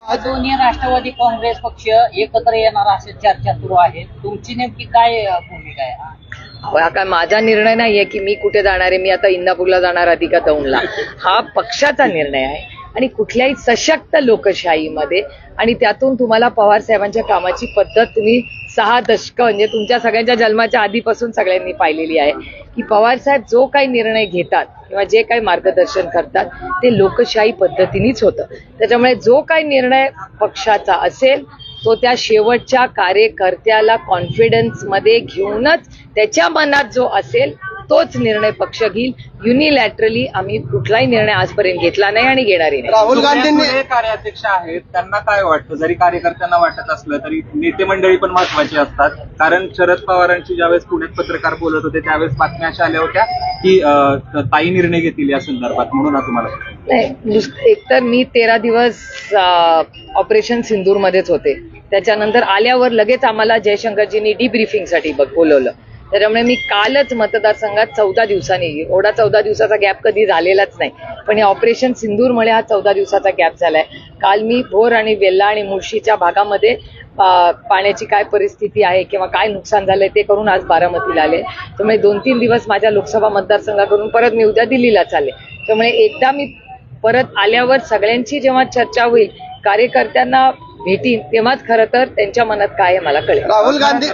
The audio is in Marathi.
दोन्ही राष्ट्रवादी काँग्रेस पक्ष एकत्र येणार असे चर्चा सुरू आहे. तुमची नेमकी काय भूमिका आहे? हा काय माझा निर्णय नाहीये की मी कुठे जाणार आहे, मी आता इंदापूरला जाणार आधी का दौंडला. हा पक्षाचा निर्णय आहे आणि कुठल्याही सशक्त लोकशाहीमध्ये आणि त्यातून तुम्हाला पवार साहेबांच्या कामाची पद्धत तुम्ही 6 दशकं म्हणजे तुमच्या सगळ्यांच्या जन्माच्या आधीपासून सगळ्यांनी पाहिलेली आहे की पवार साहेब जो काही निर्णय घेतात किंवा जे काही मार्गदर्शन करतात ते लोकशाही पद्धतीनेच होतं. त्याच्यामुळे जो काही निर्णय पक्षाचा असेल तो त्या शेवटच्या कार्यकर्त्याला कॉन्फिडन्समध्ये घेऊनच त्याच्या मनात जो असेल तोच निर्णय पक्ष घेईल. युनिलॅटरली आम्ही कुठलाही निर्णय आजपर्यंत घेतला नाही आणि घेणारही नाही. राहुल गांधींनी कार्याध्यक्ष आहेत, त्यांना काय वाटतं? जरी कार्यकर्त्यांना वाटत असलं तरी नेते मंडळी पण महत्वाची असतात. कारण शरद पवारांची ज्यावेळेस पुण्यात पत्रकार बोलत होते त्यावेळेस बातम्या अशा आल्या होत्या की ताई निर्णय घेतील या संदर्भात, म्हणून तुम्हाला नाही. एकतर मी 13 दिवस ऑपरेशन सिंदूर मध्येच होते. त्याच्यानंतर आल्यावर लगेच आम्हाला जयशंकरजींनी डीब्रीफिंगसाठी बोलवलं. त्याच्यामुळे मी कालच मतदारसंघात 14 दिवसांनी, एवढा 14 दिवसाचा गॅप कधी झालेलाच नाही, पण या ऑपरेशन सिंदूरमुळे हा 14 दिवसाचा गॅप झालाय. काल मी भोर आणि वेल्हा आणि मुळशीच्या भागामध्ये पाण्याची काय परिस्थिती आहे किंवा काय नुकसान झालंय ते करून आज बारामतीला आले. त्यामुळे 2-3 दिवस माझ्या लोकसभा मतदारसंघाकडून परत मी उद्या दिल्लीला चालले. त्यामुळे एकदा मी परत आल्यावर सगळ्यांची जेव्हा चर्चा होईल, कार्यकर्त्यांना भेटीन, तेव्हाच खरं तर त्यांच्या मनात काय आहे मला कळेल. राहुल गांधी